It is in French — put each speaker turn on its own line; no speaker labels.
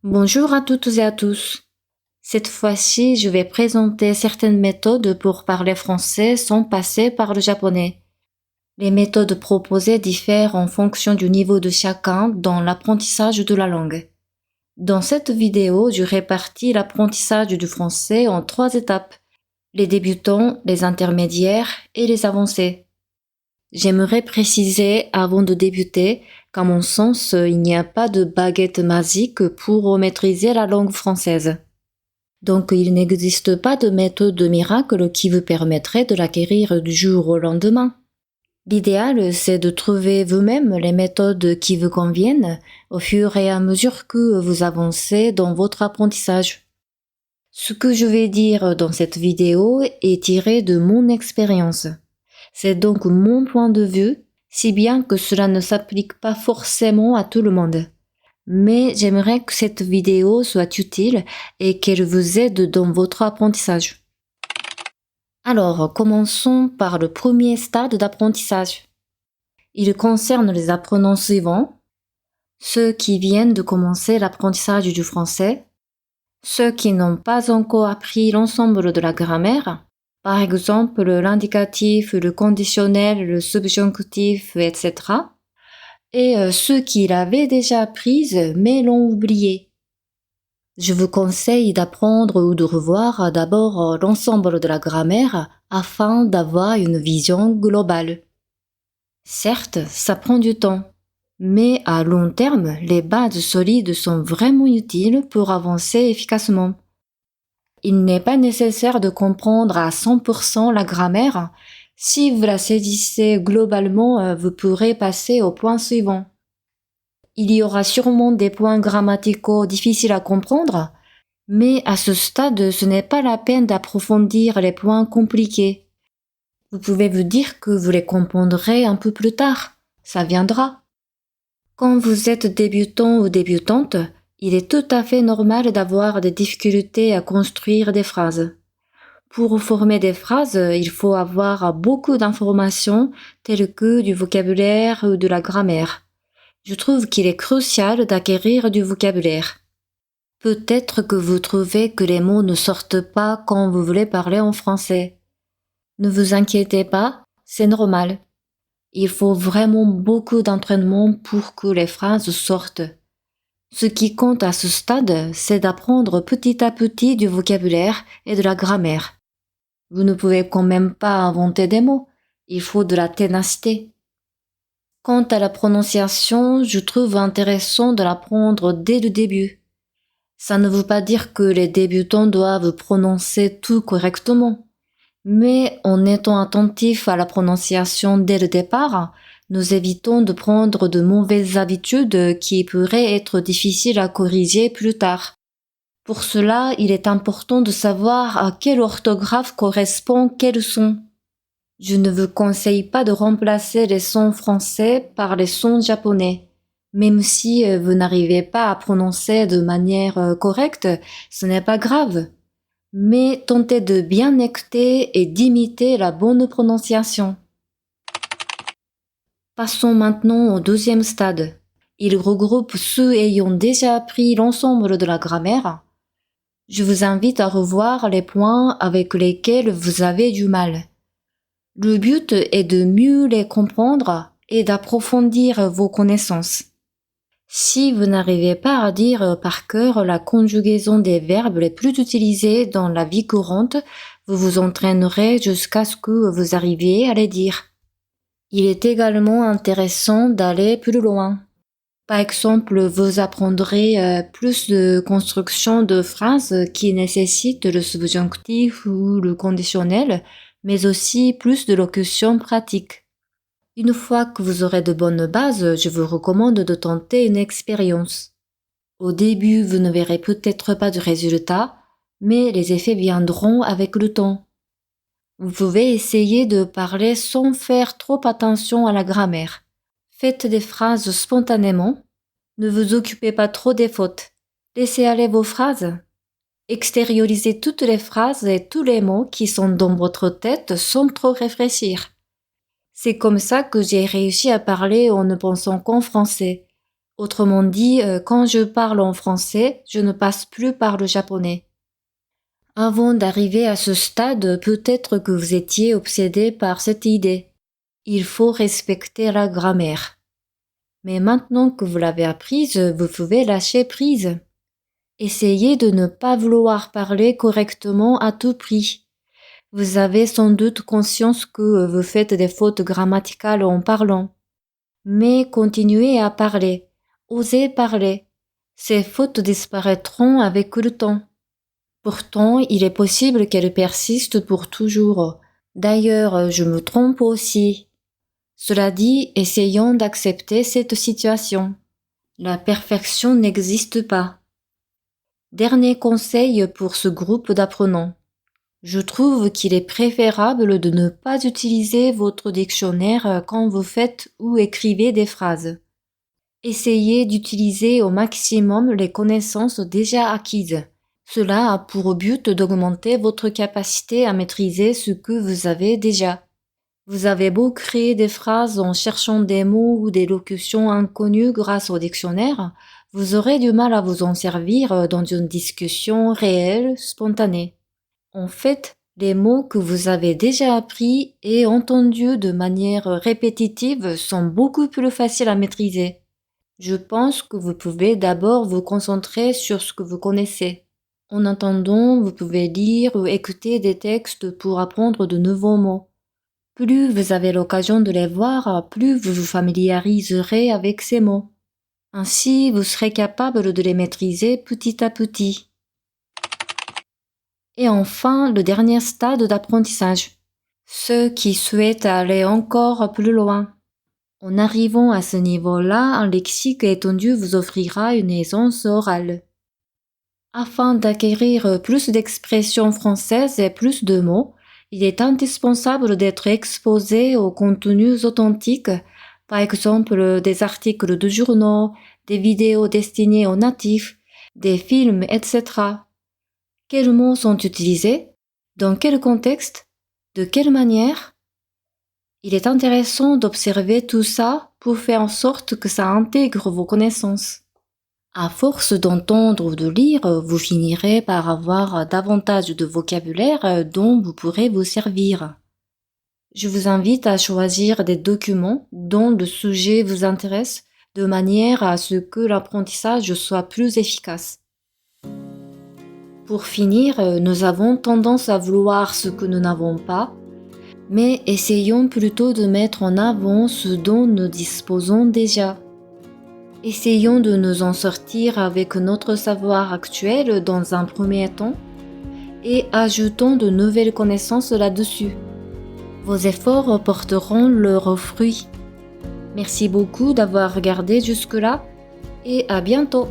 Bonjour à toutes et à tous. Cette fois-ci, je vais présenter certaines méthodes pour parler français sans passer par le japonais. Les méthodes proposées diffèrent en fonction du niveau de chacun dans l'apprentissage de la langue. Dans cette vidéo, je répartis l'apprentissage du français en 3 étapes: les débutants, les intermédiaires et les avancés. J'aimerais préciser avant de débuter qu'à mon sens, il n'y a pas de baguette magique pour maîtriser la langue française. Donc il n'existe pas de méthode miracle qui vous permettrait de l'acquérir du jour au lendemain. L'idéal, c'est de trouver vous-même les méthodes qui vous conviennent au fur et à mesure que vous avancez dans votre apprentissage. Ce que je vais dire dans cette vidéo est tiré de mon expérience. C'est donc mon point de vue, si bien que cela ne s'applique pas forcément à tout le monde. Mais j'aimerais que cette vidéo soit utile et qu'elle vous aide dans votre apprentissage. Alors, commençons par le premier stade d'apprentissage. Il concerne les apprenants suivants: ceux qui viennent de commencer l'apprentissage du français, ceux qui n'ont pas encore appris l'ensemble de la grammaire, par exemple l'indicatif, le conditionnel, le subjonctif, etc., et ceux qui l'avaient déjà apprise mais l'ont oublié. Je vous conseille d'apprendre ou de revoir d'abord l'ensemble de la grammaire afin d'avoir une vision globale. Certes, ça prend du temps, mais à long terme, les bases solides sont vraiment utiles pour avancer efficacement. Il n'est pas nécessaire de comprendre à 100% la grammaire. Si vous la saisissez globalement, vous pourrez passer au point suivant. Il y aura sûrement des points grammaticaux difficiles à comprendre, mais à ce stade, ce n'est pas la peine d'approfondir les points compliqués. Vous pouvez vous dire que vous les comprendrez un peu plus tard, ça viendra. Quand vous êtes débutant ou débutante, il est tout à fait normal d'avoir des difficultés à construire des phrases. Pour former des phrases, il faut avoir beaucoup d'informations telles que du vocabulaire ou de la grammaire. Je trouve qu'il est crucial d'acquérir du vocabulaire. Peut-être que vous trouvez que les mots ne sortent pas quand vous voulez parler en français. Ne vous inquiétez pas, c'est normal. Il faut vraiment beaucoup d'entraînement pour que les phrases sortent. Ce qui compte à ce stade, c'est d'apprendre petit à petit du vocabulaire et de la grammaire. Vous ne pouvez quand même pas inventer des mots, il faut de la ténacité. Quant à la prononciation, je trouve intéressant de l'apprendre dès le début. Ça ne veut pas dire que les débutants doivent prononcer tout correctement, mais en étant attentifs à la prononciation dès le départ, nous évitons de prendre de mauvaises habitudes qui pourraient être difficiles à corriger plus tard. Pour cela, il est important de savoir à quelle orthographe correspond quel son. Je ne vous conseille pas de remplacer les sons français par les sons japonais. Même si vous n'arrivez pas à prononcer de manière correcte, ce n'est pas grave. Mais tentez de bien écouter et d'imiter la bonne prononciation. Passons maintenant au deuxième stade. Il regroupe ceux ayant déjà appris l'ensemble de la grammaire. Je vous invite à revoir les points avec lesquels vous avez du mal. Le but est de mieux les comprendre et d'approfondir vos connaissances. Si vous n'arrivez pas à dire par cœur la conjugaison des verbes les plus utilisés dans la vie courante, vous vous entraînerez jusqu'à ce que vous arriviez à les dire. Il est également intéressant d'aller plus loin. Par exemple, vous apprendrez plus de constructions de phrases qui nécessitent le subjonctif ou le conditionnel, mais aussi plus de locutions pratiques. Une fois que vous aurez de bonnes bases, je vous recommande de tenter une expérience. Au début, vous ne verrez peut-être pas de résultats, mais les effets viendront avec le temps. Vous pouvez essayer de parler sans faire trop attention à la grammaire. Faites des phrases spontanément. Ne vous occupez pas trop des fautes. Laissez aller vos phrases. Extériorisez toutes les phrases et tous les mots qui sont dans votre tête sans trop réfléchir. C'est comme ça que j'ai réussi à parler en ne pensant qu'en français. Autrement dit, quand je parle en français, je ne passe plus par le japonais. Avant d'arriver à ce stade, peut-être que vous étiez obsédé par cette idée. Il faut respecter la grammaire. Mais maintenant que vous l'avez apprise, vous pouvez lâcher prise. Essayez de ne pas vouloir parler correctement à tout prix. Vous avez sans doute conscience que vous faites des fautes grammaticales en parlant. Mais continuez à parler. Osez parler. Ces fautes disparaîtront avec le temps. Pourtant, il est possible qu'elles persistent pour toujours. D'ailleurs, je me trompe aussi. Cela dit, essayons d'accepter cette situation. La perfection n'existe pas. Dernier conseil pour ce groupe d'apprenants. Je trouve qu'il est préférable de ne pas utiliser votre dictionnaire quand vous faites ou écrivez des phrases. Essayez d'utiliser au maximum les connaissances déjà acquises. Cela a pour but d'augmenter votre capacité à maîtriser ce que vous avez déjà. Vous avez beau créer des phrases en cherchant des mots ou des locutions inconnues grâce au dictionnaire, vous aurez du mal à vous en servir dans une discussion réelle, spontanée. En fait, les mots que vous avez déjà appris et entendus de manière répétitive sont beaucoup plus faciles à maîtriser. Je pense que vous pouvez d'abord vous concentrer sur ce que vous connaissez. En attendant, vous pouvez lire ou écouter des textes pour apprendre de nouveaux mots. Plus vous avez l'occasion de les voir, plus vous vous familiariserez avec ces mots. Ainsi, vous serez capable de les maîtriser petit à petit. Et enfin, le dernier stade d'apprentissage. Ceux qui souhaitent aller encore plus loin. En arrivant à ce niveau-là, un lexique étendu vous offrira une aisance orale. Afin d'acquérir plus d'expressions françaises et plus de mots, il est indispensable d'être exposé aux contenus authentiques, par exemple des articles de journaux, des vidéos destinées aux natifs, des films, etc. Quels mots sont utilisés? Dans quel contexte? De quelle manière? Il est intéressant d'observer tout ça pour faire en sorte que ça intègre vos connaissances. À force d'entendre ou de lire, vous finirez par avoir davantage de vocabulaire dont vous pourrez vous servir. Je vous invite à choisir des documents dont le sujet vous intéresse de manière à ce que l'apprentissage soit plus efficace. Pour finir, nous avons tendance à vouloir ce que nous n'avons pas, mais essayons plutôt de mettre en avant ce dont nous disposons déjà. Essayons de nous en sortir avec notre savoir actuel dans un premier temps et ajoutons de nouvelles connaissances là-dessus. Vos efforts porteront leurs fruits. Merci beaucoup d'avoir regardé jusque-là et à bientôt!